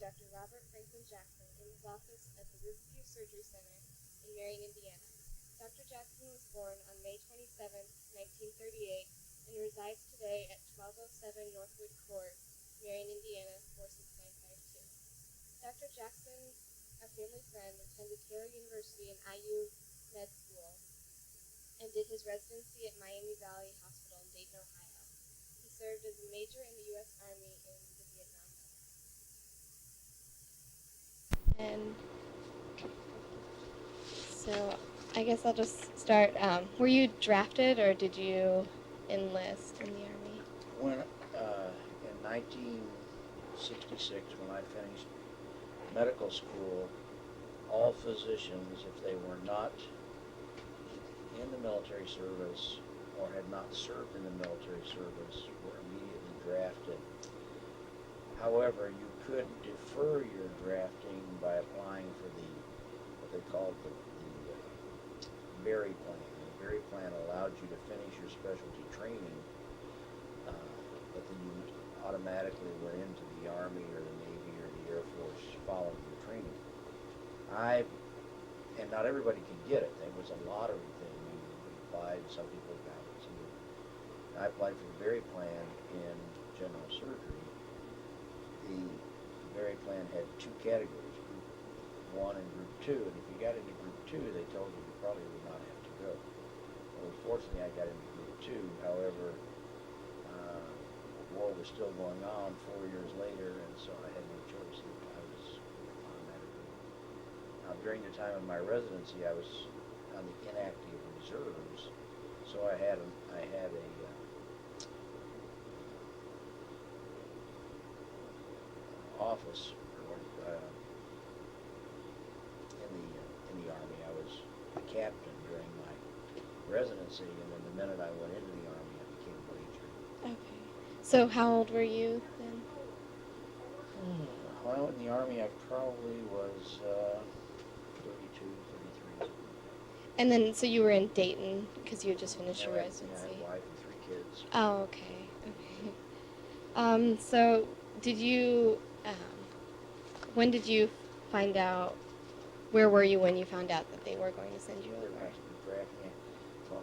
Dr. Robert Franklin Jackson in his office at the Riverview Surgery Center in Marion, Indiana. Dr. Jackson was born on May 27, 1938, and resides today at 1207 Northwood Court, Marion, Indiana 46952. Dr. Jackson, a family friend, attended Taylor University and IU Med School and did his residency at Miami Valley Hospital in Dayton, Ohio. He served as a major in the U.S. Army in the Vietnam War. And so I guess I'll just start. Were you drafted or did you enlist in the Army? When in 1966, when I finished medical school, all physicians, if they were not in the military service or had not served in the military service, were immediately drafted. However, you could defer your drafting by applying for what they called the Berry Plan. The Berry Plan allowed you to finish your specialty training, but then you automatically went into the Army or the Navy or the Air Force following your training. And not everybody could get it. It was a lottery thing. You applied, some people got it. I applied for the Berry Plan in general surgery. The Berry Plan had two categories, Group 1 and Group 2, and if you got into Group 2, they told you you probably would not have to go. Well, fortunately, I got into Group 2. However, the war was still going on 4 years later, and so I had no choice. I was automatically. During the time of my residency, I was on the inactive reserves, so I had a office in the Army. I was a captain during my residency, and then the minute I went into the Army, I became a major. Okay. So how old were you then? When I went in the Army, I probably was 32, 33. And then, so you were in Dayton because you had just finished your residency. I had a wife and 3 kids. Oh, okay. So did you, when did you find out, where were you when you found out that they were going to send you They were over? actually drafting me. Well,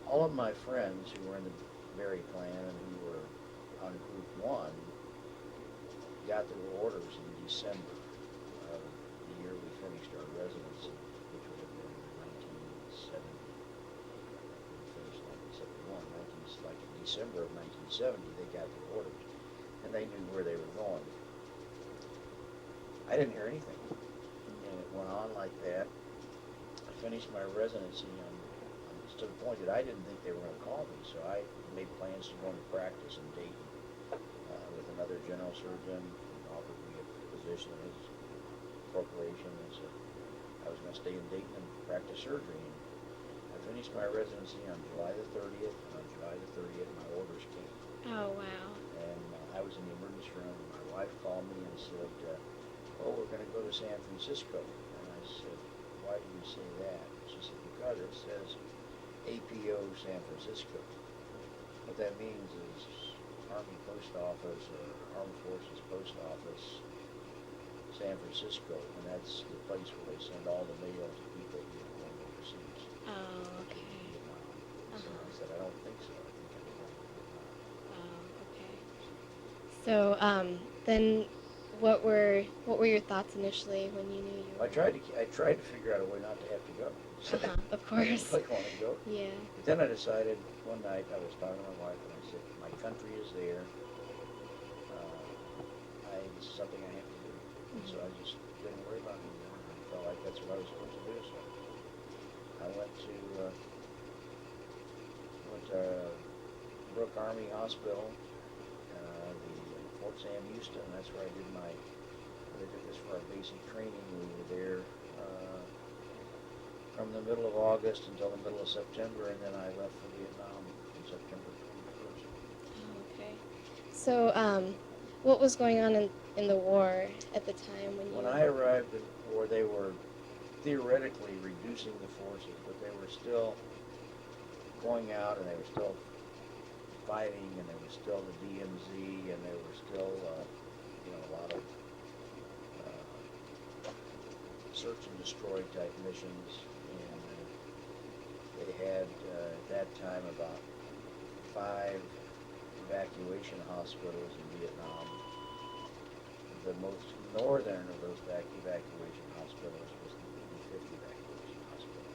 all of my friends who were in the Berry Plan and who were on Group 1 got their orders in December of the year we finished our residency, which would have been 1970. We finished 1971. Like in December of 1970, they got their orders, and they knew where they were going. I didn't hear anything, and it went on like that. I finished my residency to the point that I didn't think they were going to call me, so I made plans to go into practice in Dayton with another general surgeon who offered me a position in his corporation, and so I was going to stay in Dayton and practice surgery. And I finished my residency on July the 30th, and on July the 30th, my orders came. Oh, wow. And I was in the emergency room, and my wife called me and said, oh, we're going to go to San Francisco. And I said, why do you say that? She said, because it says APO San Francisco. What that means is Army Post Office or Armed Forces Post Office, San Francisco, and that's the place where they send all the mail to people who are going overseas. Oh, okay. So I said, I don't think so. I think I'm going to Vietnam. Oh, okay. So, then what were your thoughts initially when you knew you were? I tried to figure out a way not to have to go. Of course. I didn't want to go. Yeah. But then I decided one night, I was talking to my wife, and I said, my country is there. This is something I have to do. And so I just didn't worry about it anymore. I felt like that's what I was supposed to do. So I went to Brooke Army Hospital, the Fort Sam Houston. That's where I did they did this for our basic training. We were there from the middle of August until the middle of September, and then I left for Vietnam on September 21st. Oh, okay. So, what was going on in the war at the time When I arrived at the war, they were theoretically reducing the forces, but they were still going out, and they were still fighting, and there was still the DMZ, and there were still, a lot of search and destroy type missions, and they had at that time about 5 evacuation hospitals in Vietnam. The most northern of those evacuation hospitals was the 50th Evacuation Hospital,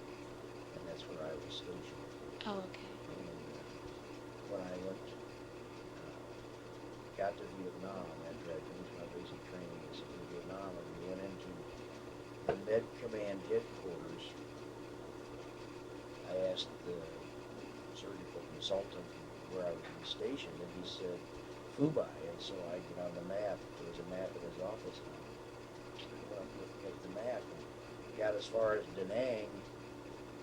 and that's where I was stationed. Oh, okay. And when I got to Vietnam after I finished my basic training in Vietnam, and we went into the Med Command headquarters, I asked the surgical consultant where I was stationed, and he said Phu Bai, and so I get on the map. There was a map in his office, and I went up looking at the map and got as far as Da Nang,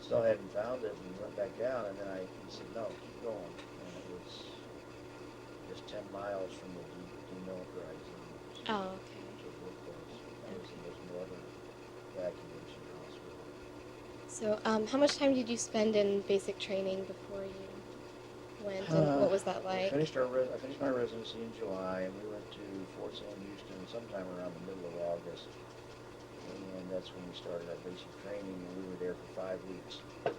still hadn't found it, and went back down, and then he said, no, keep going, and it was just 10 miles from the demilitarized zone. Oh, okay. So real close. That was the most northern evacuation hospital. So, how much time did you spend in basic training before you went, and what was that like? I finished my residency in July, and we went to Fort Sam Houston sometime around the middle of August, and that's when we started our basic training, and we were there for 5 weeks. And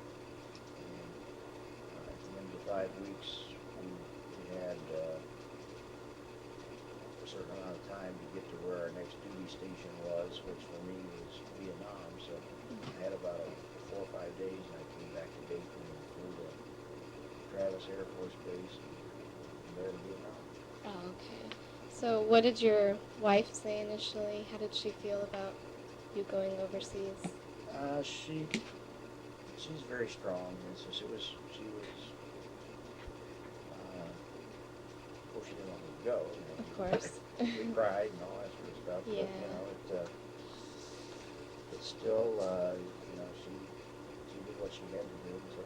at the end of the 5 weeks, we had a certain amount of time to get to where our next duty station was, which for me was Vietnam. So I had about 4 or 5 days, and I came back to Dayton and flew to Travis Air Force Base and from there to Vietnam. Oh, okay. So, what did your wife say initially? How did she feel about you going overseas? She's very strong. Of course, she didn't want me to go. Of course. We cried and all that sort of stuff. Yeah. But it's still, she did what she had to do. So,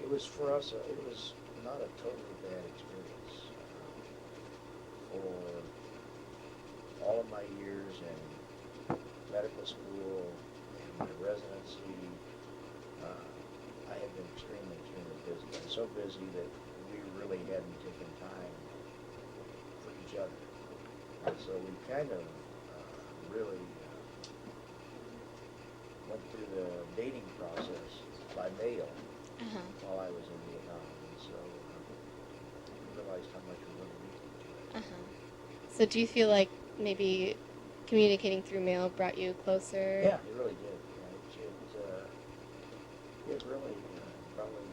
it was for us. It was not a totally bad experience. For all of my years in medical school and my residency, I have been extremely busy. I'm so busy that we really hadn't taken time for each other. And so we kind of really went through the dating process by mail while I was in Vietnam. And so we realized how much we really needed each other. So, do you feel like maybe communicating through mail brought you closer? Yeah, it really did. It really probably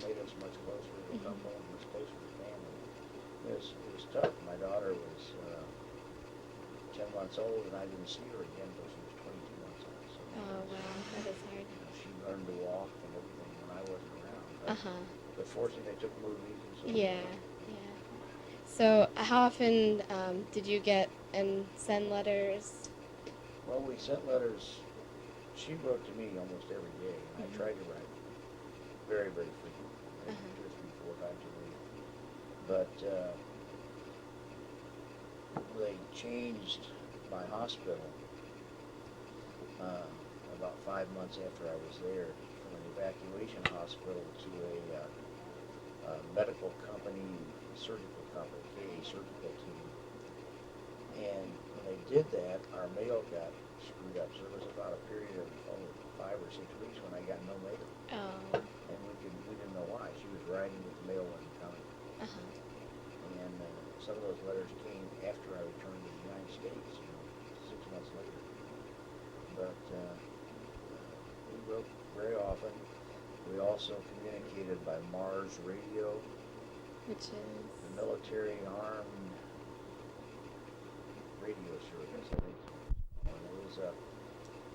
made us much closer as a couple and much closer as a family. It was tough. My daughter was 10 months old, and I didn't see her again until she was 22 months old. So Oh, wow, that is hard. she learned to walk and everything when I wasn't around. But fortunately, they took movies and so. Yeah, yeah. So, how often did you get and send letters? Well, we sent letters. She wrote to me almost every day, and I tried to write very, very frequently, maybe 2 or 3, 4 times a week. But they changed my hospital about 5 months after I was there, from an evacuation hospital to a medical company, surgical company, KA Surgical Team. And when they did that, our mail got screwed up. So there was about a period of 5 or 6 weeks when I got no mail. Oh. And we didn't know why. She was riding with the mail wasn't coming. And some of those letters came after I returned to the United States, 6 months later. But we wrote very often. We also communicated by Mars radio, Which is? the military armed radio service, I think. And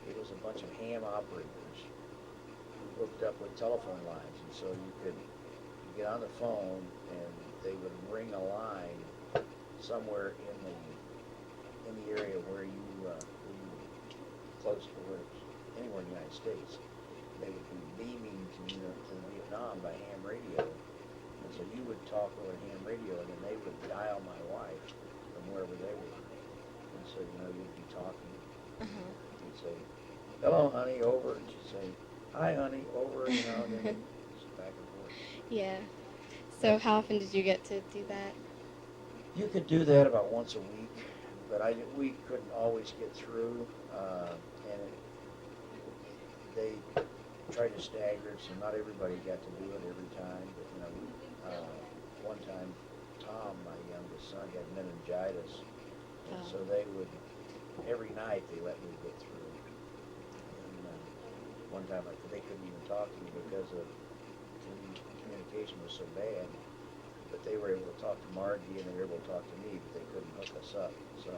it was a bunch of ham operators who hooked up with telephone lines, and so you could get on the phone and they would ring a line somewhere in the area where you close to where anywhere in the United States. They would be beaming to Vietnam by ham radio, and so you would talk over ham radio, and then they would dial my wife from wherever they were, and so you'd be talking. You'd say, "Hello, honey," over, and she'd say, "Hi, honey," over, and then just back and forth. Yeah. So, how often did you get to do that? You could do that about once a week, but we couldn't always get through, and they tried to stagger it, so not everybody got to do it every time. But one time, Tom, my youngest son, had meningitis, and so they would every night they let me get through. And one time they couldn't even talk to me because of communication was so bad. But they were able to talk to Margie and they were able to talk to me, but they couldn't hook us up. So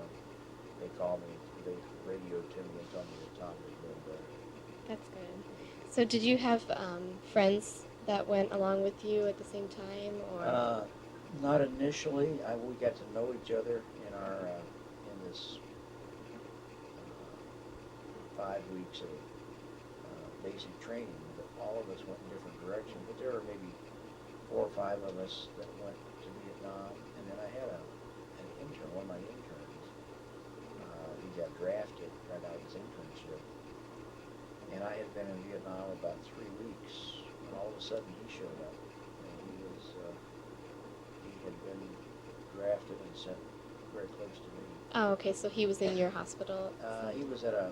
they called me, they radioed to me and told me that Tom was doing better. That's good. So did you have friends that went along with you at the same time, or? Not initially. We got to know each other in our in this 5 weeks of basic training. But all of us went in different directions. But there were maybe 4 or 5 of us that went to Vietnam, and then I had an intern, one of my interns. He got drafted right out of his internship, and I had been in Vietnam about 3 weeks, and all of a sudden he showed up, and he had been drafted and sent very close to me. Oh, okay. So he was in your hospital. He was at a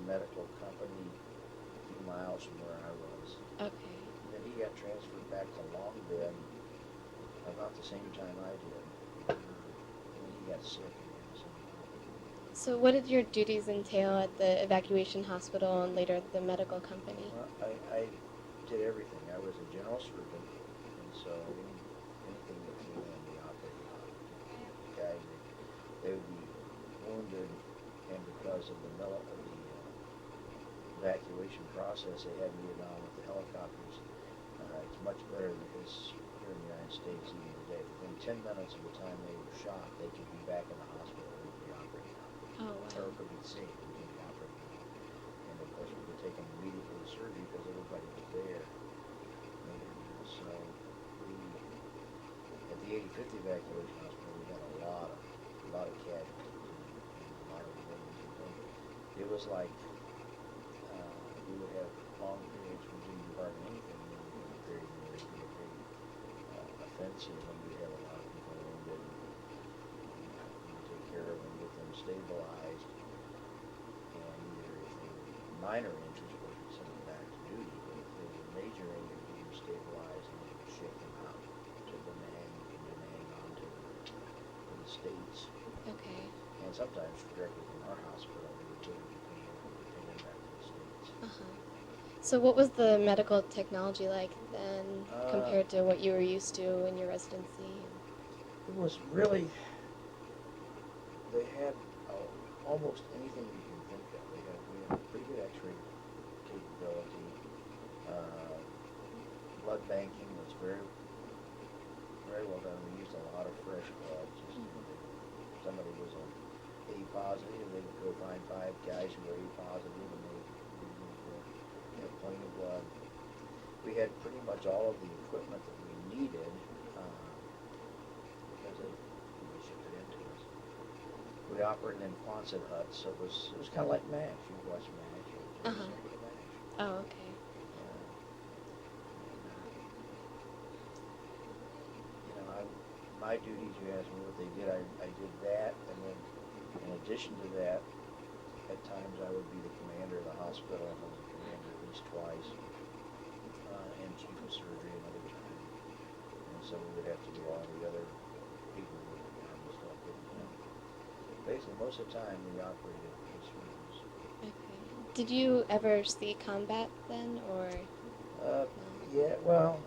medical company a few miles from where I was. Okay. Then he got transferred back to Long Binh about the same time I did. And then he got sick again. So what did your duties entail at the evacuation hospital and later the medical company? Well, I did everything. I was a general surgeon, and so anything that came in the operating room, guys, they would be wounded, and because of the evacuation process they had in Vietnam with the helicopters, it's much better than it is here in the United States even today. Within 10 minutes of the time they were shot, they could be back in the hospital or the operating room. Oh, wow. Or could be safe in the operating room. And of course we were taken immediately to surgery because everybody was there. And so at the 85th evacuation hospital we had a lot of casualties and a lot of wounds. And it was like we would have long periods where we didn't do hardly anything, and then we had a period where it would be a very offensive, and we'd have a lot of people wounded, and we'd take care of them, get them stabilized, and either if they were minor injuries, we would send them back to duty, but if they were major injuries, we would stabilize and we would ship them out to Da Nang, and Da Nang on to the States. Okay. And sometimes directly from our hospital, we would take them back to the States. Uh-huh. So what was the medical technology like then compared to what you were used to in your residency? It was really, they had almost anything you can think of. We had pretty good x-ray capability. Blood banking was very, very well done. We used a lot of fresh blood. Just, somebody was A positive, they would go find 5 guys who were A positive, and they would have plenty of blood. We had pretty much all of the equipment that we needed because they shipped it into us. We operated in Quonset huts, so it was kind of like MASH. You watch MASH. It was similar to MASH. Oh, okay. My duties, you asked me what they did, I did that, and then in addition to that, at times I would be the commander of the hospital, and I was the commander at least twice, and chief of surgery another time. And so we would have to do all the other paperwork and stuff. But, basically, most of the time we operated as surgeons. Okay. Did you ever see combat then, or? No? Yeah, well,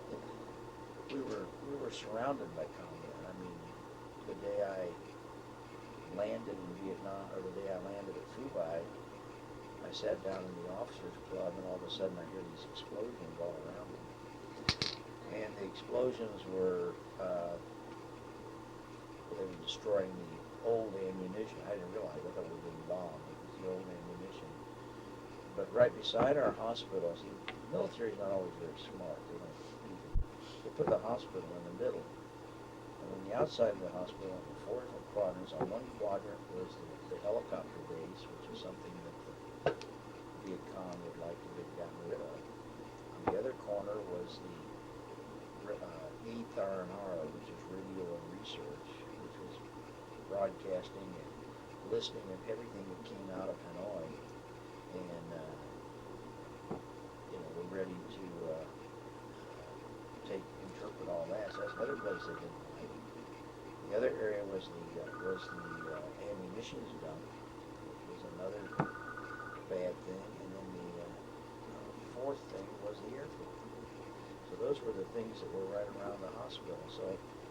we were surrounded by combat. I mean, the day I landed in Vietnam, or the day I landed at Phu Bai, I sat down in the officers' club, and all of a sudden I hear these explosions all around me. And the explosions were, they were destroying the old ammunition. I didn't realize I thought we were being bombed. It was the old ammunition. But right beside our hospital, see, the military is not always very smart. They put the hospital in the middle. And on the outside of the hospital, in the 4 different quadrants, on one quadrant was the helicopter base, which was something that the Viet Cong would like to have gotten rid of. On the other corner was the 8th R&R, which is radio and research, which was broadcasting and listening to everything that came out of Hanoi, and we're ready to interpret all that. So that's another place they didn't like. The other area was the ammunition dump, which was another bad thing, and then the fourth thing was the airfield. So those were the things that were right around the hospital. So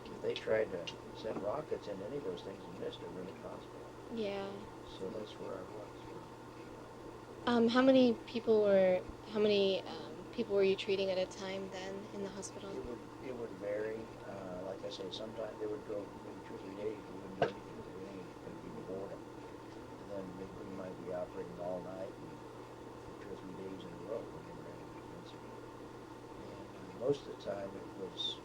if they tried to send rockets into any of those things and missed, it ruined the hospital. Yeah. So that's where I was. How many people were you treating at a time then in the hospital? It would vary. Like I say, sometimes they would go maybe 2 or 3 days. We wouldn't do anything because everything was going to be boredom. And then maybe we might be operating all night and for 2 or 3 days in a row. We never had any incident. And most of the time it was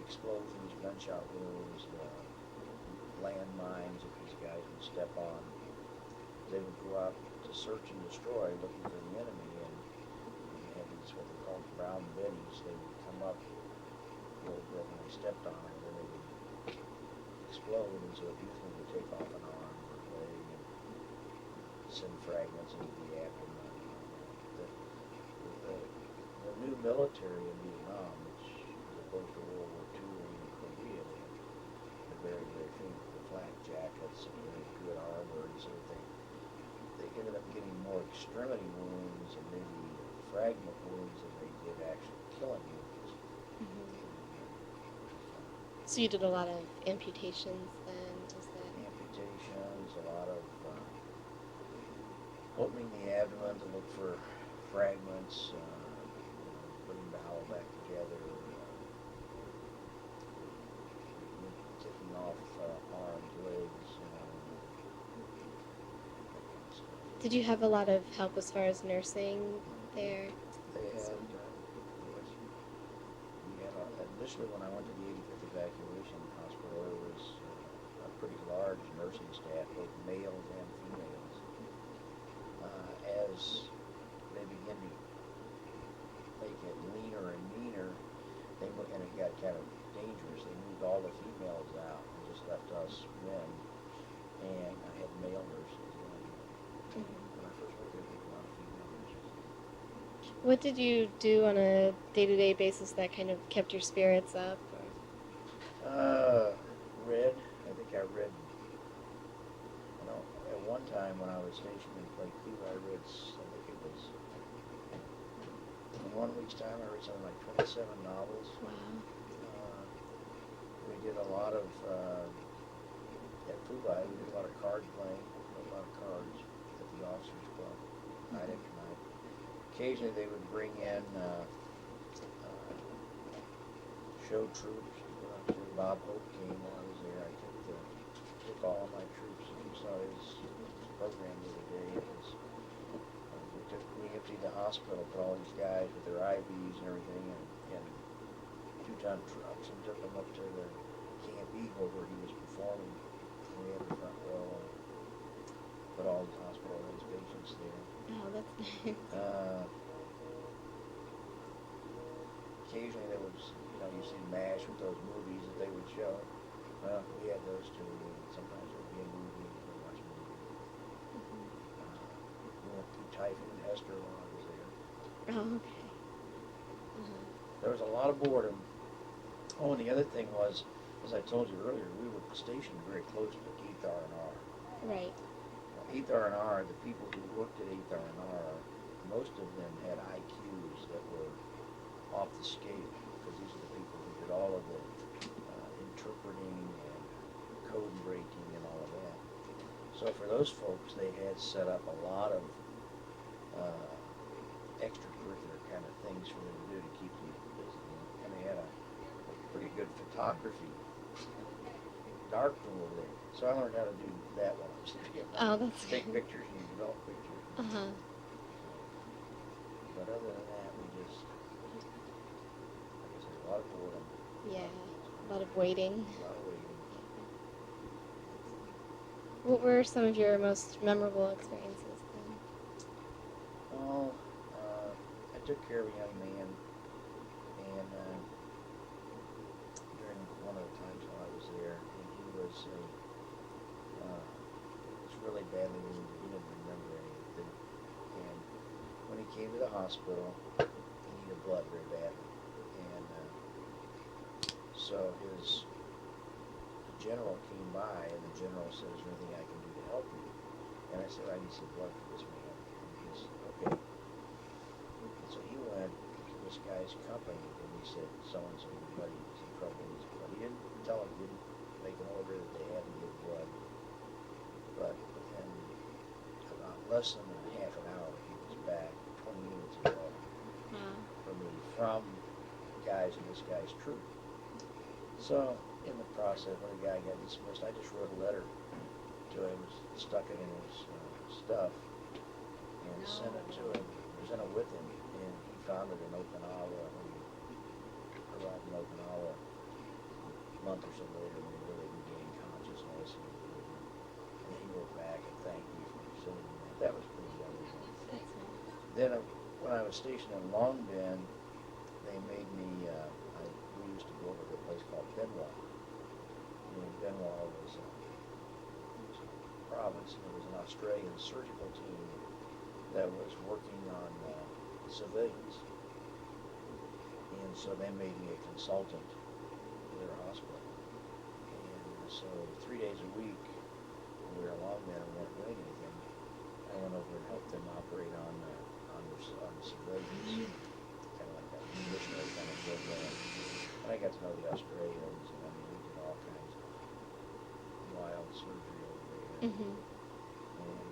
explosions, gunshot wounds, landmines that these guys would step on. They would go out to search and destroy, looking for the enemy, and they had these what they called brown betties. They would come up a little bit when they stepped on it, and then they would explode, and so it usually would take off an arm or a leg and send fragments into the abdomen. The new military in Vietnam, which as opposed to World War II or even Korea, they're very, very famous for the flak jackets and very good armor, and so they ended up getting more extremity wounds and maybe fragment wounds than they did actual killing wounds. Mm-hmm. So you did a lot of amputations then, is that? Amputations, a lot of opening the abdomen to look for fragments, putting the bowel back together, taking off arms, legs, that kind of stuff. Did you have a lot of help as far as nursing there? They had, initially when I went to the 85th Evacuation Hospital, there was a pretty large nursing staff, both males and females. As they began to make it leaner and meaner, and it got kind of dangerous, they moved all the females out and just left us men, and I had male nurses. When I first went there, there were a lot of female nurses. What did you do on a day-to-day basis that kind of kept your spirits up? Read. I think I read. At one time when I was stationed in Plaquemine, I read. I think it was. In 1 week's time, I read something like 27 novels. Wow. We did a lot of at Fubai. We did a lot of card playing, a lot of cards at the officers' club, night after night. Occasionally, they would bring in show troops. Bob Hope came while I was there. I took all of my troops. If you saw his program the other day, it was we emptied the hospital, put all these guys with their IVs and everything in 2-ton trucks and took them up to the Camp Eagle where he was performing. And we had the front row and put all the hospitalized patients there. Oh, that's nice. Occasionally there was, you see MASH with those movies that they would show. Well, we had those too. Sometimes there would be a movie, we would watch a movie. We went through Typhoon Hester while I was there. Oh, okay. There was a lot of boredom. Oh, and the other thing was, as I told you earlier, we were stationed very close to 8th R&R. Right. 8th R&R, the people who worked at 8th R&R, most of them had IQs that were off the scale, because these are the people who did all of the interpreting and code breaking and all of that. So for those folks, they had set up a lot of extracurricular kind of things for them to do to keep them busy. And they had a pretty good photography darkroom over there. So I learned how to do that while I was there. Oh, that's Take good. pictures and develop pictures. Uh-huh. But other than that, we just, like I said, a lot of boredom. Yeah, a lot of waiting. A lot of waiting. What were some of your most memorable experiences then? Well, I took care of a young man, and during one one of the times when I was there, and he was really badly wounded. He didn't remember anything. And when he came to the hospital, he needed blood very badly. And so his general came by, and the general said, "Is there anything I can do to help you?" And I said, "I need some blood for this man." And he said, "Okay." And so he went to this guy's company, and he said, "So-and-so, your buddy was in trouble." But he didn't tell him, he didn't make an order that they had to give blood. But within about less than a half an hour, he was back 20 minutes ago for me from guys in this guy's troop. So in the process, when the guy got dismissed, I just wrote a letter to him, stuck it in his stuff, and sent it to him, sent it with him, and he found it in Okinawa when he arrived in Okinawa a month or so later when he really regained consciousness. And he wrote back and thanked me for sending me that. That was pretty wonderful. Then when I was stationed in Long Binh, they made me, we used to go over to a place called Benoit. And Benoit was a province, and there was an Australian surgical team that was working on civilians. And so they made me a consultant for their hospital. And so 3 days a week, when we were in Long Binh and weren't doing anything, I went over and helped them operate on the civilians, kind of like a missionary kind of program. And I got to know the Australians, and I mean, we did all kinds of wild surgery over there. Mm-hmm. And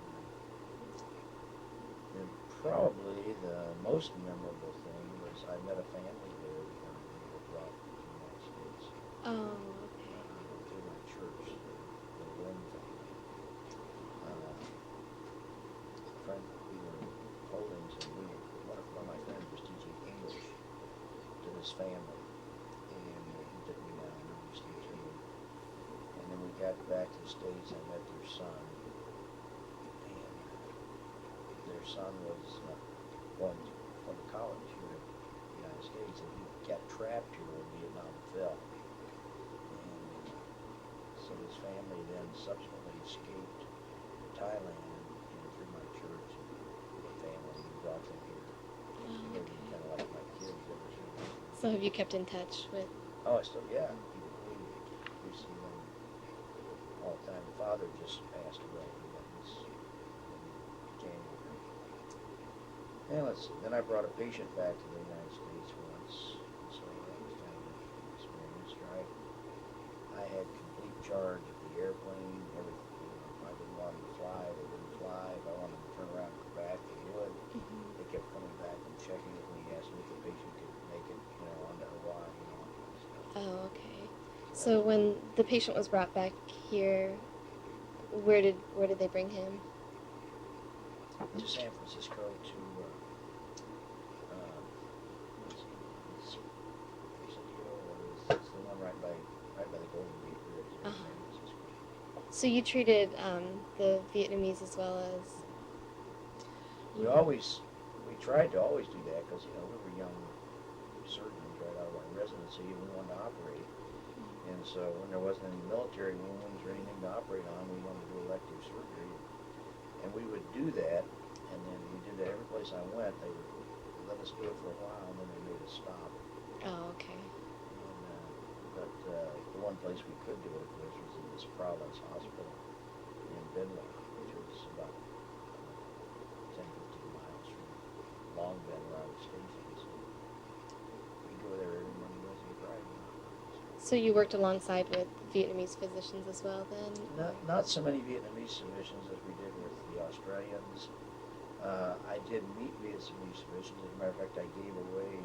then probably the most memorable thing was I met a family there that were brought to the United States Oh, okay. through my church, the Lynn family. A friend, we were holdings, and one of my friends was teaching English to this family, and he took me down and introduced me to him. And then we got back to the States, I met their son, and their son was going to college here in the United States, and he got trapped here when Vietnam fell. And so his family then subsequently escaped to Thailand, and through my church and the family, and brought them here. So they've been kind of like my kids ever since. So have you kept in touch with? Oh, I still, yeah, we see them all the time. The father just passed away, this in January. And then I brought a patient back to the United States once, so that was kind of an experience. I had complete charge of the airplane, everything. If I didn't want them to fly, they didn't fly. If I wanted them to turn around and go back, they would. Mm-hmm. They kept coming back and checking with me, asking if the patient could make it, onto Hawaii and all that kind of stuff. Oh, okay. So when the patient was brought back here, where did they bring him? To San Francisco, to Presidio, or it's the one right by the Golden Gate Bridge in Uh-huh. San Francisco. So you treated the Vietnamese as well as. We tried to always do that because, we were young surgeons right out of our residency, and we wanted to operate. And so when there wasn't any military wounds or anything to operate on, we wanted to do elective surgery. And we would do that, and then we did that every place I went. They would let us do it for a while, and then they made us stop. Oh, okay. But the one place we could do it, of course, was in this Providence Hospital in Benoit, which was about 10, 15 miles from Long Binh, where I was stationed. So we go there every Monday, Wednesday, Friday. So you worked alongside with Vietnamese physicians as well then? Not so many Vietnamese physicians as we did with the Australians. I did meet Vietnamese physicians. As a matter of fact, I gave away,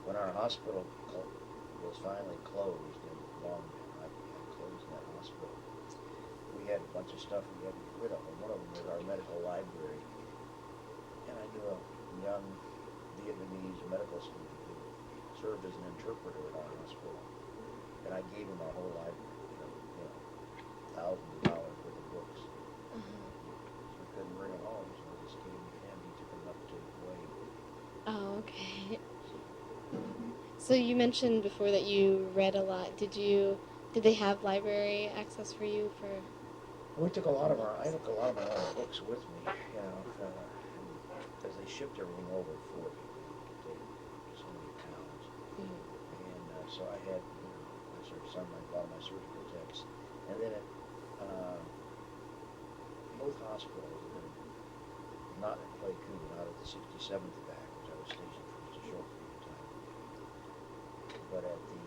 when our hospital was finally closed in Long Binh, I closed that hospital. We had a bunch of stuff we had to get rid of, and one of them was our medical library. And I knew a young Vietnamese medical student who served as an interpreter at our hospital. And I gave him our whole library, thousands of dollars worth of books. Uh-huh. So we couldn't bring them home, so I just gave them to him. He took them up to Kuwait. Oh, okay. So So you mentioned before that you read a lot. Did they have library access for you for? We took I took a lot of my own books with me, you know, because they shipped everything over for me. They take so many pounds. Mhm. And so I had, I sort of some of a lot of my surgical texts. And then at both hospitals, not at Pleiku, not at the 67th Evac, which I was stationed for just a short period of time, but at the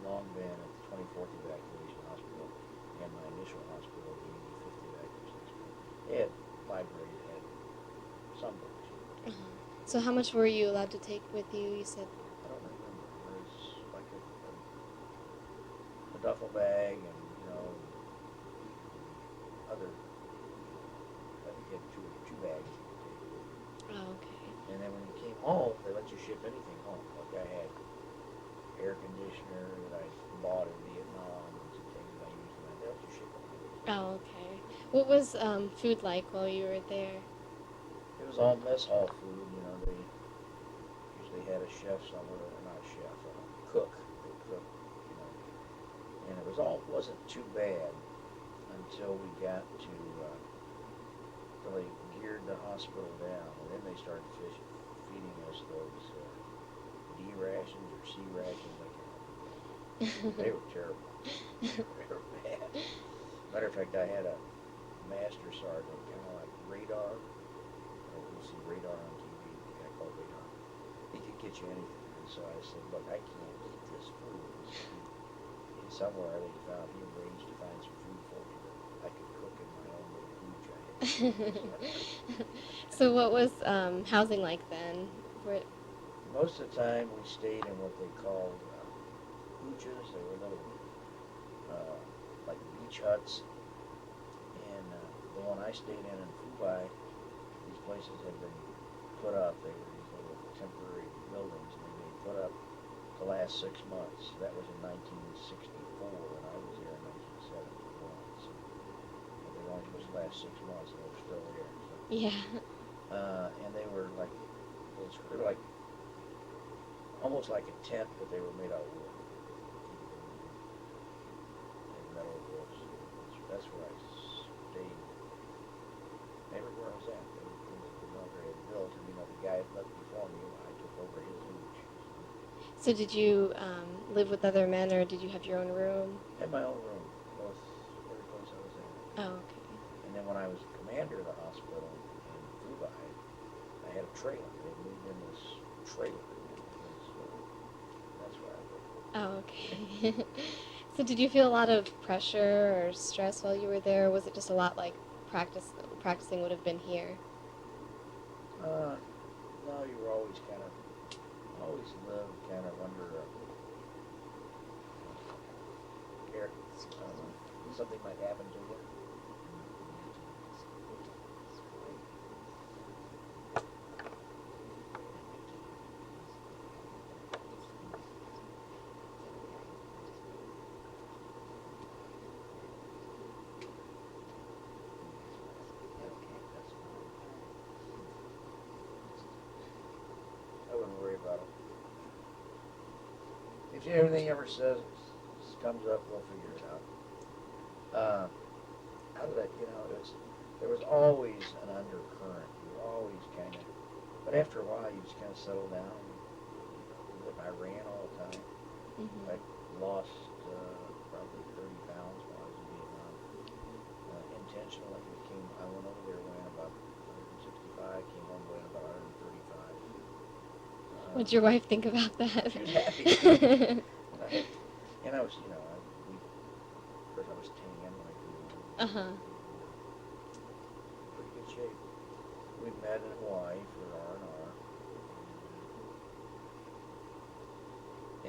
Long Van at the 24th Evacuation Hospital and my initial hospital, the 85th Evacuation Hospital. They had library that had some books. Uh-huh. So how much were you allowed to take with you? You said. I don't remember. It was like a duffel bag and, other, I think you had two bags you could take. Oh, okay. And then when you came home, they let you ship anything home. Like I had air conditioner that I bought in Vietnam and some things I used, and they let you ship it home. Oh, okay. What was food like while you were there? It was all mess hall food, they usually had a chef somewhere, or not a chef, a cook. They cooked, and wasn't too bad until we got to, till they geared the hospital down, and then they started feeding us those D rations or C rations, I can't remember. They were terrible. They were bad. Matter of fact, I had a master sergeant, kind of like Radar. You see Radar on TV, the guy called Radar. He could get you anything. And so I said, look, I can't eat this food. And somewhere they found, he arranged to find some food for me that I could cook in my own little food giant. So what was housing like then? Where, Most of the time we stayed in what they called hooches. They were little, like beach huts. And the one I stayed in Fubai, these places had been put up. They were these little temporary buildings, and they put up to last 6 months. That was in 1964, and I was there in 1971. So they were only supposed to last 6 months, and they were still there. So. yeah. And they were like almost like a tent, but they were made out of wood. And metal roofs. That's where I stayed. Everywhere I was at, the longer had built, and the guy that left before me, I took over his hooch. So did you live with other men, or did you have your own room? I had my own room, every place I was in. Oh, okay. And then when I was commander of the hospital in Fubai, I had a trailer. They moved in this trailer. That's where I lived. Oh, okay. So did you feel a lot of pressure or stress while you were there, or was it just a lot like practicing would have been here? No, you were always lived kind of under care. Something might happen to you. I wouldn't worry about it. If everything ever comes up, we'll figure it out. How did there was always an undercurrent. You were always kind of, but after a while, you just kind of settle down. I ran all the time. Mm-hmm. I lost probably 30 pounds while I was in Vietnam. Intentionally, I went over there weighing about 165, came home weighing about 135. What'd your wife think about that? She was happy. and I was, of course I was tan when I grew up. Uh-huh. Pretty good shape. We met in Hawaii for R&R.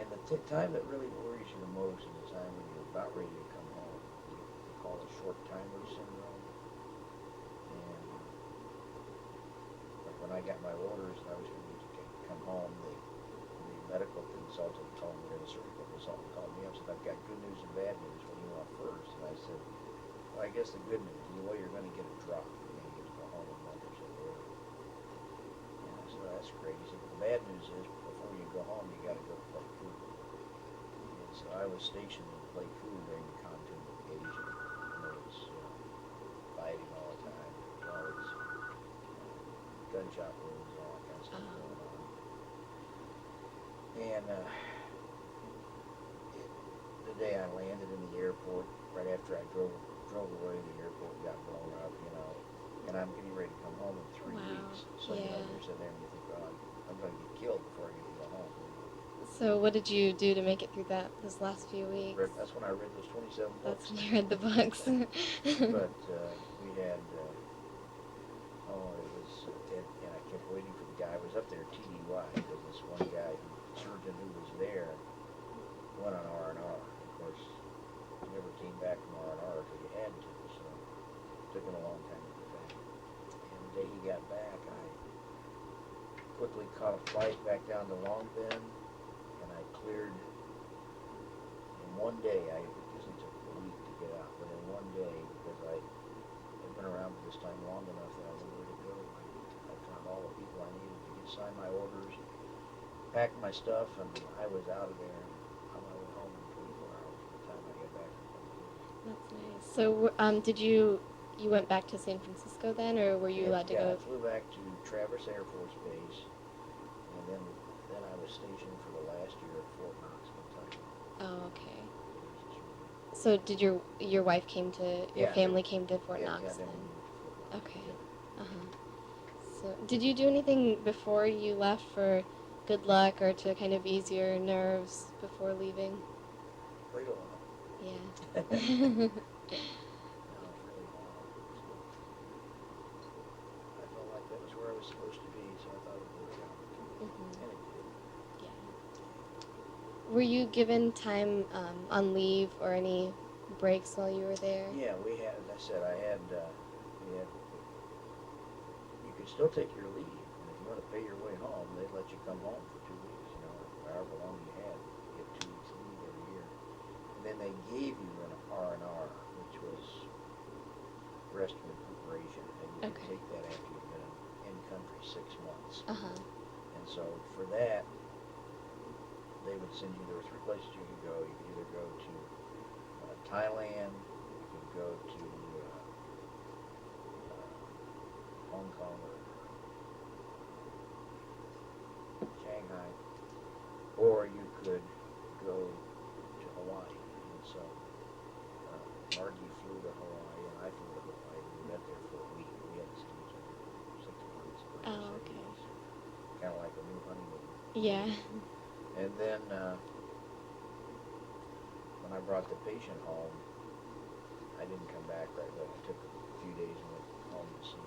And the time that really worries you the most is the time when you're about ready to come home. They call it short-timer syndrome. And like when I got my orders and I was going to come home, the medical consultant called me, or the surgical consultant called me up and said, I've got good news and bad news. What do you want first? And I said, well, I guess the good news is, well, you're going to get a drop. You're going to get to go home a month or so later. And I said, well, that's great. He said, the bad news is, before you go home, you gotta go to Pleiku. And so I was stationed in Pleiku during the Khantum invasion, and there was, fighting all the time. Always gunshot wounds and all that kind of stuff Oh. going on. And the day I landed in the airport, right after I drove away, the airport got blown up, and I'm getting ready to come home in 3 Wow. weeks. So Yeah. you're sitting there and you think, well, I'm going to get killed before I get to go home. So what did you do to make it through those last few weeks? That's when I read those 27 That's books. when you read the books. But we had, it was, and I kept waiting for the guy. I was up there TDY because this one guy, surgeon who was there, went on R&R. Of course, he never came back from R&R because he had to, so it took him a long time to get back. And the day he got back, I quickly caught a flight back down to Long Binh, and I cleared in one day. It usually took a week to get out, but in one day, because I had been around for this time long enough that I knew where to go. I found all the people I needed to sign my orders, packed my stuff, and I was out of there on my way home in 24 hours by the time I got back from Vancouver. That's nice. So, did you went back to San Francisco then, or were you allowed to I go? flew back to Traverse Air Force Base, and then I was stationed for the last year at Fort Knox, Kentucky. Oh, okay. So did your wife came to your Yeah, family came to Fort Yeah, Knox then then? we moved to Fort Knox. Okay. Yeah. Uh-huh. So did you do anything before you left for good luck or to kind of ease your nerves before leaving? Played a lot. Yeah. No, it's really hard. I felt like that was where I was supposed to be, so I thought it would work out. Mhm. And it did. Yeah. Were you given time on leave or any breaks while you were there? Yeah, we had, as I said, you could still take your leave, and if you want to pay your way home, they'd let you come home for 2 weeks, however long you had. You get 2 weeks leave every year. And then they gave you an R&R, which was rest and recuperation, and you could Okay. take that after you've been in country 6 months. Uh-huh. And so for that, they would send you, there were 3 places you could go. You could either go to Thailand, you could go to Hong Kong or Shanghai, or you could go to Hawaii. And so Margie flew to Hawaii, and I flew to Hawaii. We met there for a week. We hadn't seen each other for 6 months. Oh, okay. Kind of like a new honeymoon. Yeah. And then when I brought the patient home, I didn't come back right away. I took a few days and went home to see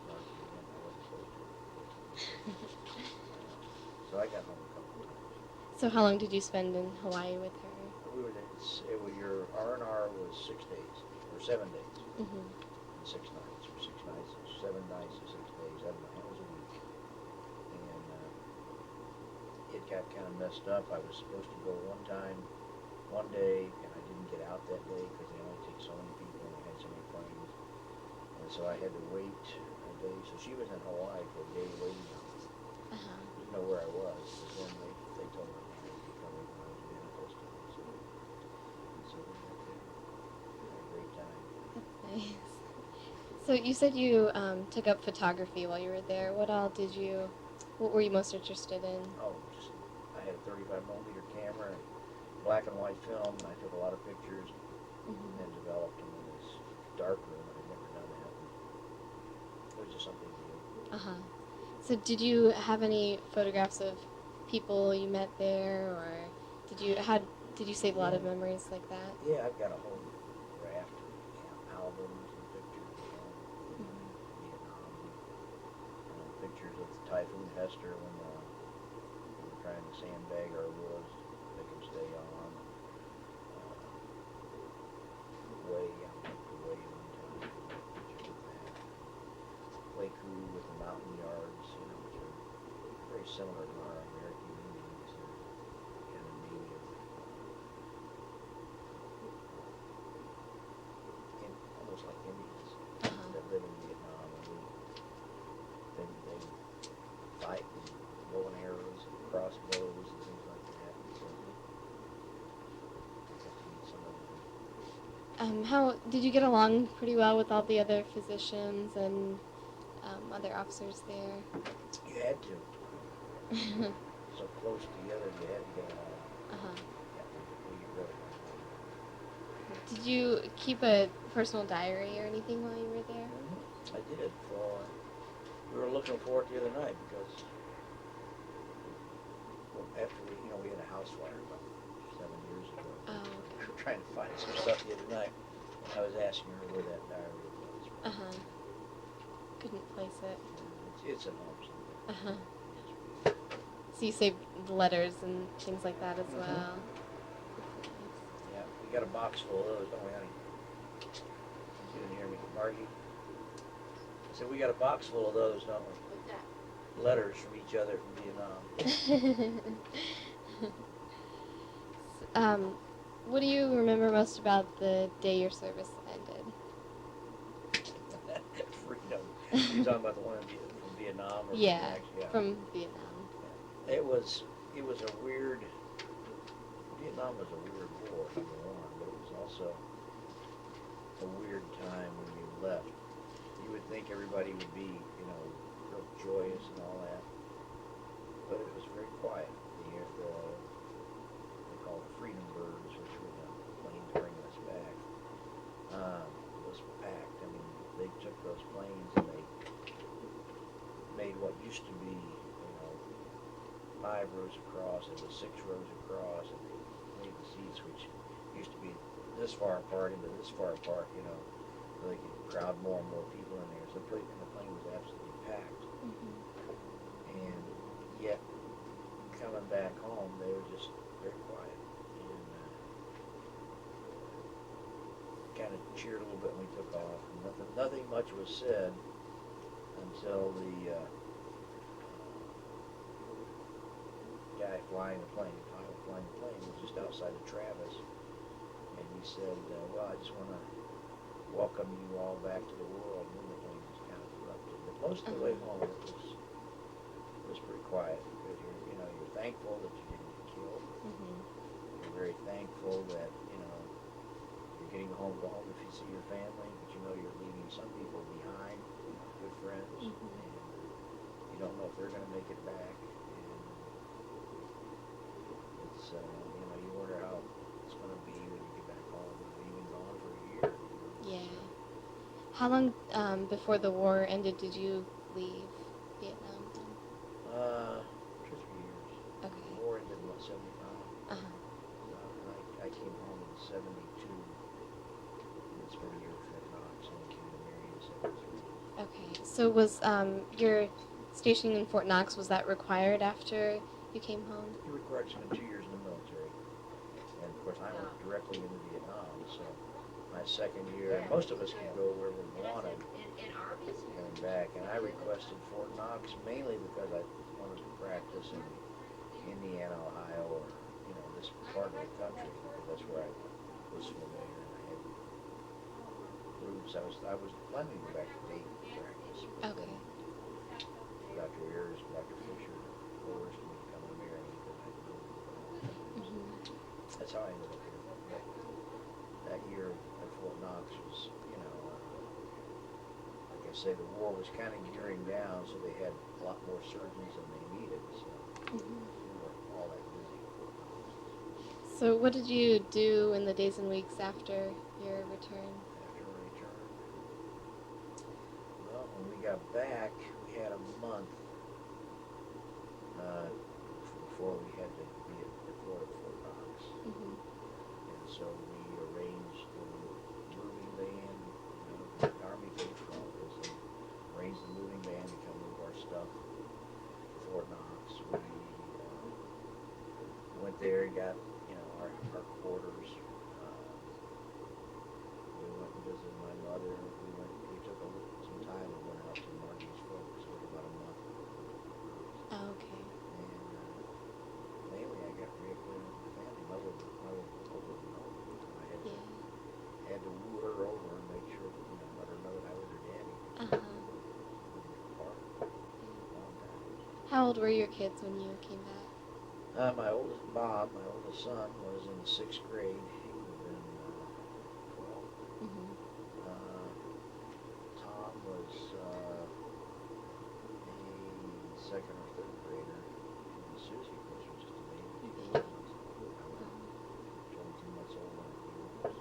Margie again. I wasn't supposed to. So I got home a couple of times. So how long did you spend in Hawaii with her? We were there. Your R&R was 6 days, or 7 days, Mhm. and 6 nights, or 6 nights, 7 nights and 6 days. I don't know. That was a week. And it got kind of messed up. I was supposed to go one day, and I didn't get out that day because they only take so many people and they had so many planes. And so I had to wait a day. So she was in Hawaii for a day waiting on me. Uh-huh. Didn't know where I was, but then they told me I would be coming when I was in Anacostia. So we went there. Had a great time. That's nice. So you said you took up photography while you were there. What were you most interested in? I had a 35mm camera and black and white film, and I took a lot of pictures and then developed them in this dark room. I'd never done that. It was just something new. Uh-huh. So did you have any photographs of people you met there, or did you save a lot of memories like that? Yeah, I've got a whole raft of albums and pictures of Vietnam. Pictures of Typhoon Hester when we were trying to sandbag our woods to make them stay on. Way one time. Pictures of that. Pleiku with the mountain yards, which are very similar to our American Indians. They're kind of native. Almost like Indians that live in Vietnam, and they fight How did you get along pretty well with all the other physicians and other officers there? You had to. So close together, you had to get along. Uh-huh. Yeah, you really Did you keep a personal diary or anything while you were there? I did. For we were looking forward to the other night because after we had a house fire about 7 years ago. Oh, We okay. were trying to find some stuff the other night. I was asking her where that diary was. Uh-huh. Couldn't place it. It's at home somewhere. Uh-huh. So you saved the letters and things like that as Mhm. well. Yeah, we got a box full of those, don't we, honey? You didn't hear me, Margie? I said, we got a box full of those, don't we? What's that? Letters from each other from Vietnam. What do you remember most about the day your service ended? Freedom. You talking about the one from Vietnam? Or Yeah, yeah. from Vietnam. It was a weird, Vietnam was a weird war, number one, but it was also a weird time when you left. You would think everybody would be, real joyous and all that, but it was very quiet. They called the Freedom Birds, which were the planes bringing us back, was packed. I mean, they took those planes and they made what used to be, 5 rows across, it was 6 rows across, and they made the seats, which used to be this far apart into this far apart, so they could crowd more and more people in there. So the plane was absolutely packed. Mm-hmm. And yet, coming back home, they were just very quiet. And kind of cheered a little bit when we took off. And nothing much was said until the guy flying the plane, the pilot flying the plane, was just outside of Travis. And he said, well, I just want to welcome you all back to the world. And then the plane was kind of erupted. But most of the way home, it was pretty quiet. Because you're thankful that you didn't get killed. Mm-hmm. You're very thankful that, you're getting home, go home if you see your family, but you're leaving some people behind, good friends, Mm-hmm. and you don't know if they're going to make it back. And it's, you wonder how it's going to be when you get back home. You've been gone for a year. Yeah. How long before the war ended did you leave Vietnam? 2 or 3 years. Okay. The war ended in 75. Uh-huh. I came home in 72. And spent a year at Fort Knox, and then came to Marion in 73. Okay. So was your stationing in Fort Knox, was that required after you came home? You're required to spend 2 years in the military. And of course, I went directly into Vietnam, so my second year, most of us could go where we wanted coming back. And I requested Fort Knox mainly because I wanted to practice in Indiana, Ohio, or, this part of the country, because that's where I was familiar and I had roots. I was planning to go back to Dayton to practice. But Okay. Dr. Ayers, Dr. Fisher forced me to come to Marion because I didn't know. Mm-hmm. That's how I ended up here. But that year at Fort Knox was, like I say, the war was kind of gearing down, so they had a lot more surgeons than they needed. So Mm-hmm. we weren't all that busy at Fort Knox. So what did you do in the days and weeks after your return? After we returned, well, when we got back, we had a month before we had to be at Fort Knox. Mm-hmm. And so we arranged the moving van, the Army paid for all this, and arranged the moving van to come move our stuff to Fort Knox. We went there and got, our quarters. We went and visited my mother. We took some time and went out to Margie's folks for about a month. Oh, okay. And mainly I got reacquainted with the family. Mother over and over. Yeah. Had to woo her over and make sure that, let her know that I was her daddy. Uh-huh. Apart a long time. How old were your kids when you came back? My oldest, Bob, my oldest son, was in the 6th grade. He would have been 12. second or third grader. And Susie, of course, was just a baby. She was 22 months old when I came home.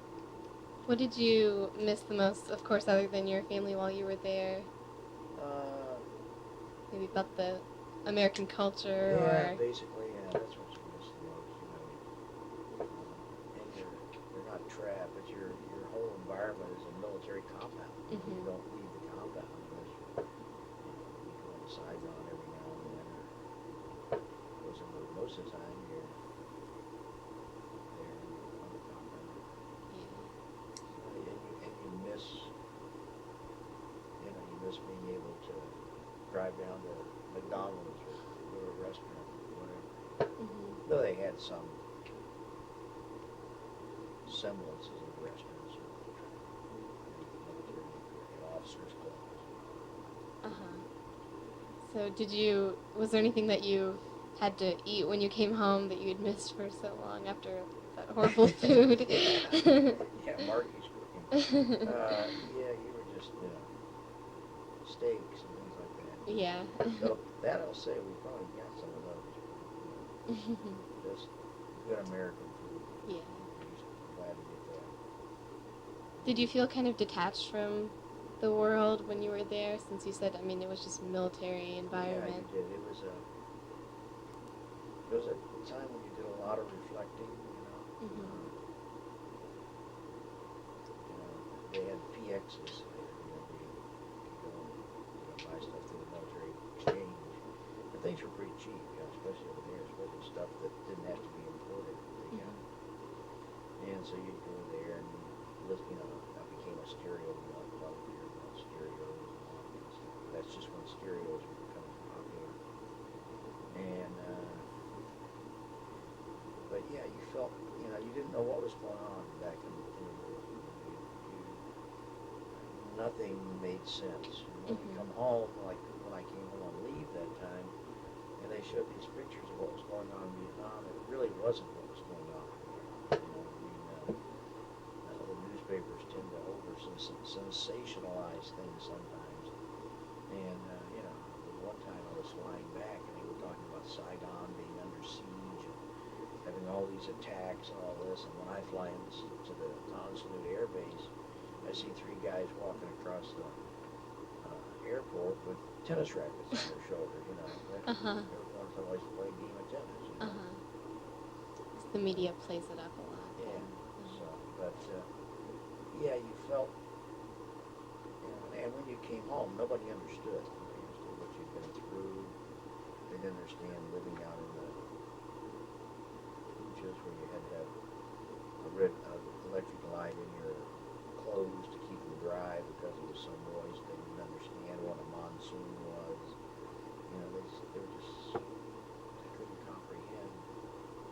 What did you miss the most, of course, other than your family while you were there? Uh, Maybe about the American culture yeah, or. basically, yeah, that's what you miss the most, you know. And you're not trapped, but your whole environment is a military compound. You Mhm. don't leave the compound unless you go in Saigon every now and then, or most of the time you're there on the compound. And you miss, you miss being able to drive down to McDonald's or go to a restaurant or whatever. Yeah. Mhm. Though they had some semblances of restaurants or military officers' clubs. Uh-huh. So was there anything that you had to eat when you came home that you had missed for so long after that horrible food? Yeah, Marky's cooking. Yeah, you were just, steaks and things like that. Yeah. Though, that I'll say, we probably got some of those. Just good American food. Yeah. You're just glad to get that. Did you feel kind of detached from the world when you were there, since you said, I mean, it was just military environment? Yeah, you did. It was a time when you did a lot of reflecting, Mhm. They had PXs there, where you could go and buy stuff through the military exchange. And things were pretty cheap, especially over there, especially stuff that didn't have to be imported. They got. And so you'd go there and listen, I became a stereo nut, probably hear about stereos and all that kind of stuff. That's just when stereos were becoming popular. And, but yeah, you felt, you didn't know what was going on back in the world. Nothing made sense. When you come home, like when I came home on leave that time, and they showed these pictures of what was going on in Vietnam, it really wasn't what was going on in Vietnam. The newspapers tend to sensationalize things sometimes. And, one time I was flying back and they were talking about Saigon being under siege and having all these attacks and all this. And when I fly into the Tan Son Nhut Air Base, I see three guys walking across the airport with tennis rackets on their shoulder, Uh-huh. They're going someplace to play a game of tennis, Uh-huh. The media plays it up a lot. Yeah, Mhm. so, but, yeah, you felt, and when you came home, nobody understood. Nobody understood what you'd been through. They didn't understand living out in the beaches where you had to have electric light in your clothes to keep them dry because it was so moist. They didn't understand what a monsoon was. They couldn't comprehend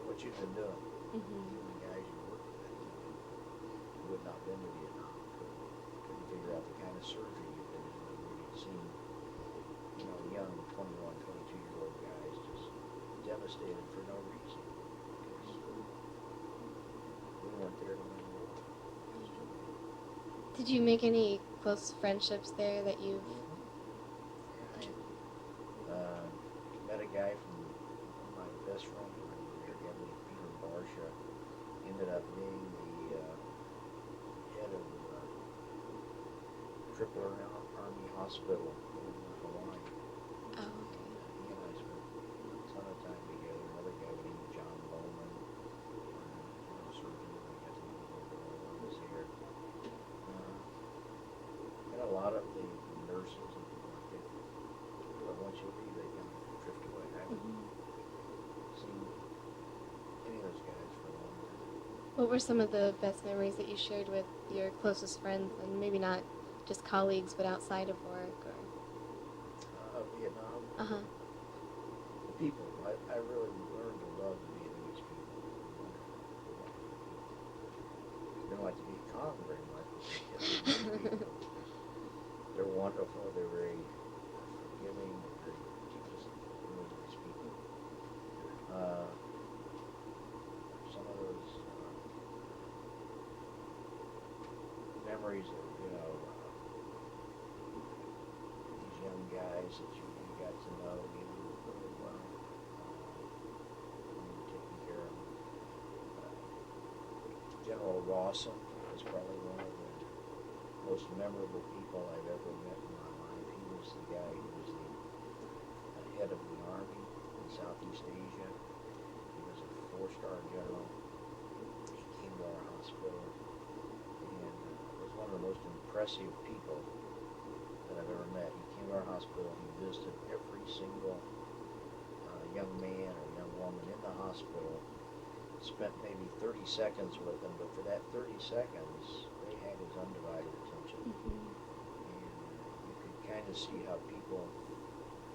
what you'd been doing. Mhm. Even the guys you worked with, who had not been to Vietnam, couldn't figure out the kind of surgery you'd been doing, where you'd seen, young 21, 22-year-old guys just devastated for no reason. Because we weren't there to win the war. Did you make any close friendships there that you've? Yeah, I met a guy from my best friend when we were there, a guy named Peter Barsha. Ended up being the head of Tripler Army Hospital in Hawaii. Oh, okay. He and I spent a ton of time together. Another guy named John Bowman, surgeon that I got to know while I was here. And a lot of the nurses and people like that. But once you leave, they kind of drift away. I haven't seen any of those guys for a long time. What were some of the best memories that you shared with your closest friends, and maybe not just colleagues, but outside of work? Or. Vietnam. Uh-huh. The people. I really learned to love the Vietnamese people. They don't like to be Vietcong very much. They're wonderful. They're very forgiving. They're really nice people. Some of those memories of, these young guys that you got to know, Rawson is probably one of the most memorable people I've ever met in my life. He was the guy who was the head of the Army in Southeast Asia. He was a four-star general. He came to our hospital and was one of the most impressive people that I've ever met. He came to our hospital. He visited every single young man or young woman in the hospital, spent maybe 30 seconds with them, but for that 30 seconds, they had his undivided attention. Mm-hmm. And you could kind of see how people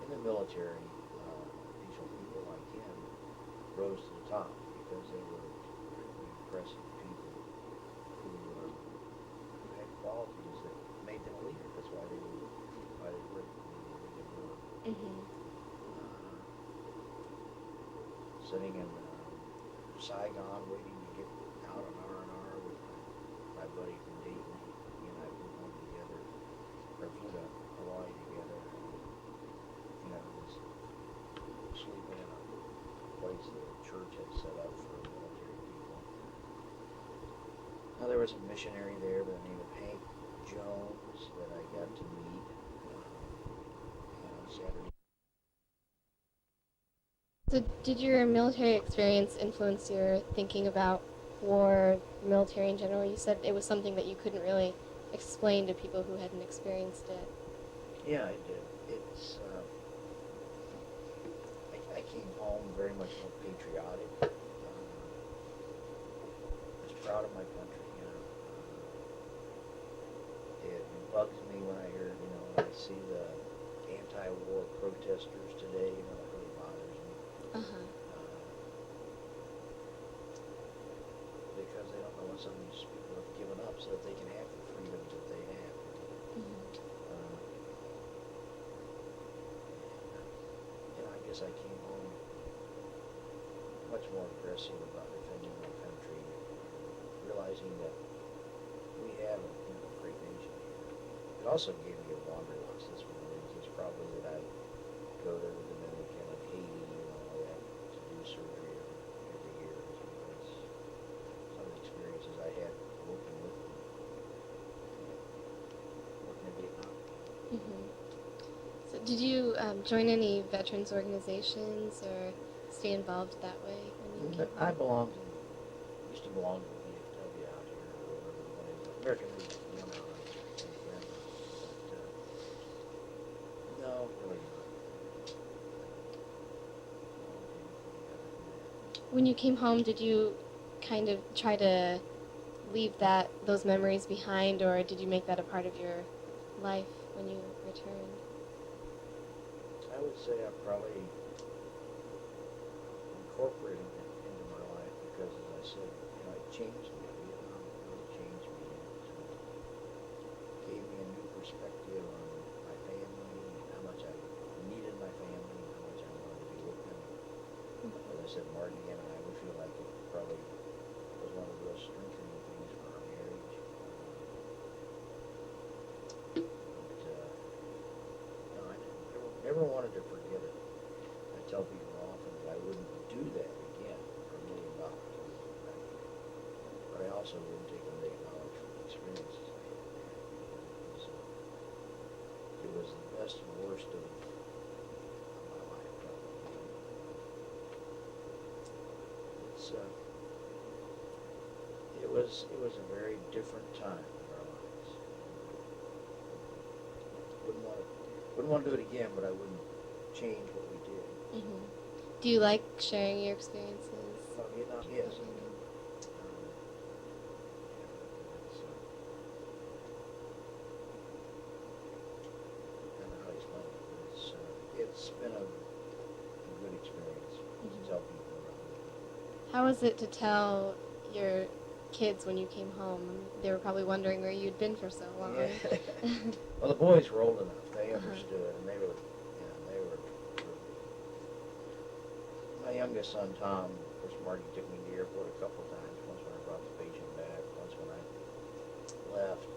in the military, these people like him, rose to the top because they were really impressive people who had qualities that made them a leader. That's why they were Mm-hmm. Sitting in Saigon waiting to get out on R&R with my buddy from Dayton. He and I flew home together, or flew to Hawaii together. Was sleeping in a place that the church had set up for military people. Now there was a missionary there by the name of Hank Jones that I got to meet on Saturday. So did your military experience influence your thinking about war, military in general? You said it was something that you couldn't really explain to people who hadn't experienced it. Yeah, I did. It's I came home very much more patriotic. I was proud of my country. It bugs me when I hear, when I see the anti-war protesters today. It really bothers me. Uh-huh. Because they don't know what some of these people have given up so that they can have the freedoms that they have. Mm-hmm. I guess I came home much more aggressive about defending my country, realizing that we have a great nation here. It also gave me a wanderlust. That's one of the reasons probably that I go to the Dominican and Haiti and all that to do surgery every year, because some of the experiences I had working in Vietnam. Mm-hmm. So did you join any veterans organizations or stay involved that way when you came I home? used to belong to the VFW out here, or whatever the one is, American Legion of Young Allies, but no, really not. When you came home, did you kind of try to leave those memories behind, or did you make that a part of your life when you returned? I would say I probably incorporated it into my life because, as I said, it changed me. Vietnam really changed me. It gave me a new perspective on my family, and how much I needed my family, and how much I wanted to be with them. As I said, Marty and I, we feel like it probably was one of the real strengthening things for our marriage. I never wanted to forget it. I tell people often that I wouldn't do that again for $1 million. But I also wouldn't take $1 million from the experiences I had there. It was the best and worst of my life, probably. It was a very different time in our lives. Wouldn't want to do it again, but I wouldn't change what we did. Mm-hmm. Do you like sharing your experiences? Vietnam, yes. Mm-hmm. I don't know how to explain it, but it's been a good experience to tell people about it. How was it to tell your kids when you came home? They were probably wondering where you'd been for so long. Yeah. Well, the boys were old enough; they understood, and they were. My youngest son, Tom, of course, Marty took me to the airport a couple of times. Once when I brought the patient back, once when I left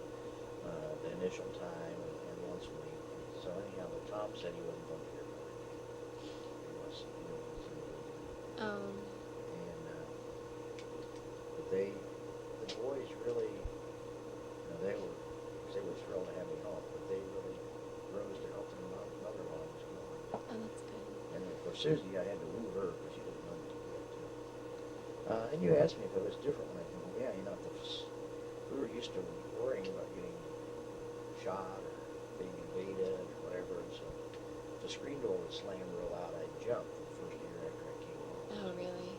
the initial time, and once when he. So anyhow, but Tom said he wasn't going to the airport again. He was. Oh. And but the boys really, they were thrilled to have me help, but they really rose to help their mother-in-law was going. Oh, that's good. And of course, Susie, I had to woo her because she didn't know what to do yet, too. And you asked me if it was different when I came home. Yeah, we were used to worrying about getting shot or being invaded or whatever, and so if the screen door would slam real loud, I'd jump the first year after I came home. Oh, really?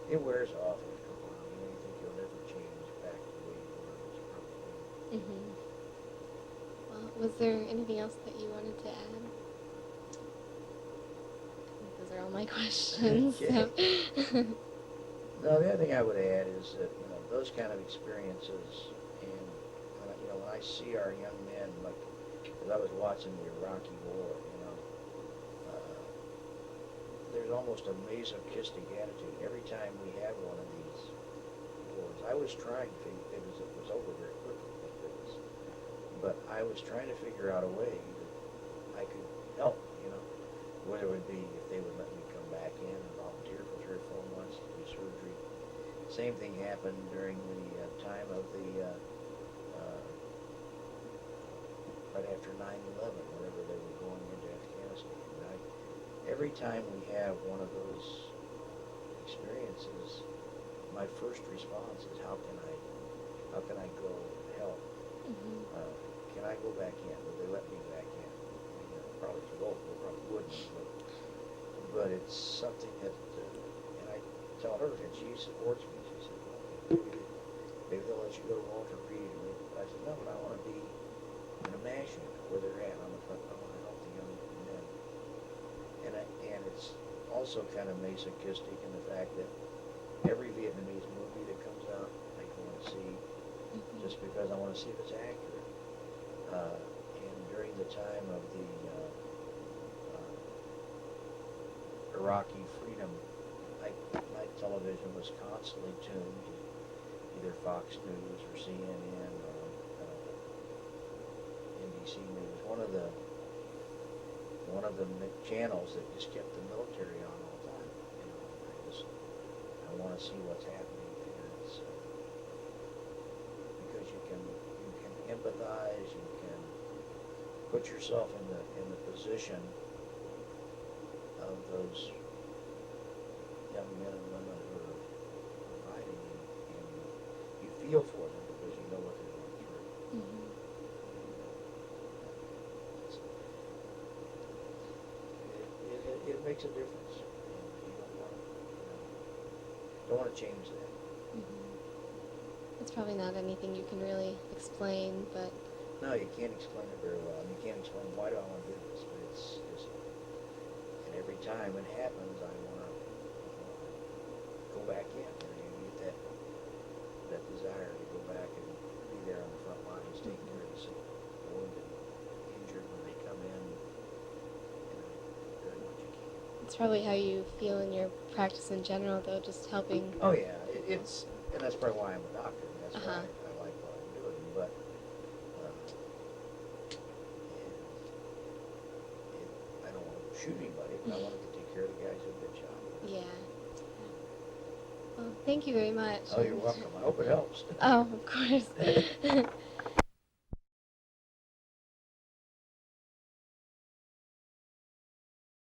It wears off after a while. You think you'll never change back to the way you were. It's probably. Mm-hmm. Well, was there anything else that you wanted to add? I think those are all my questions. Okay. So. No, the other thing I would add is that, those kind of experiences, and, when I see our young men, like, as I was watching the Iraqi war, there's almost a masochistic attitude. Every time we have one of these wars, I was trying to figure, it was over very quickly, but I was trying to figure out a way that I could help, whether it would be if they would let me come back in and volunteer for 3 or 4 months to do surgery. Same thing happened during the time of the, right after 9/11, whenever they were going into Afghanistan. And every time we have one of those experiences, my first response is, how can I go help? Mm-hmm. Can I go back in? Will they let me back in? Probably too old, they probably wouldn't, but it's something that, and I tell her, and she supports me. She said, well, maybe they'll let you go to Walter Reed. But I said, no, but I want to be in a MASH unit where they're at. I want to help the young men. And it's also kind of masochistic in the fact that every Vietnamese movie that comes out, I go and see, just because I want to see if it's accurate. And during the time of the Iraqi freedom, my television was constantly tuned to either Fox News or CNN or NBC News. One of the channels that just kept the military on all the time. I want to see what's happening there. It's, because you can empathize, you can put yourself in the position of those young men and women who are fighting, and you feel for them because you know what they're going through. Mm-hmm. It makes a difference. And you don't want to change that. Mm-hmm. It's probably not anything you can really explain, but. No, you can't explain it very well. And you can't explain why do I want to do this, but it's just, and every time it happens, I want to go back in, and you get that desire to go back and be there on the front lines, taking care of the sick, wounded, injured when they come in, doing what you can. It's probably how you feel in your practice in general, though, just helping. Oh yeah, and that's probably why I'm a doctor. And that's why I like what I'm doing. But I don't want to shoot anybody, but I wanted to take care of the guys who've been shot. Yeah. Well, thank you very much. Oh, you're welcome. I hope it helps. Oh, of course.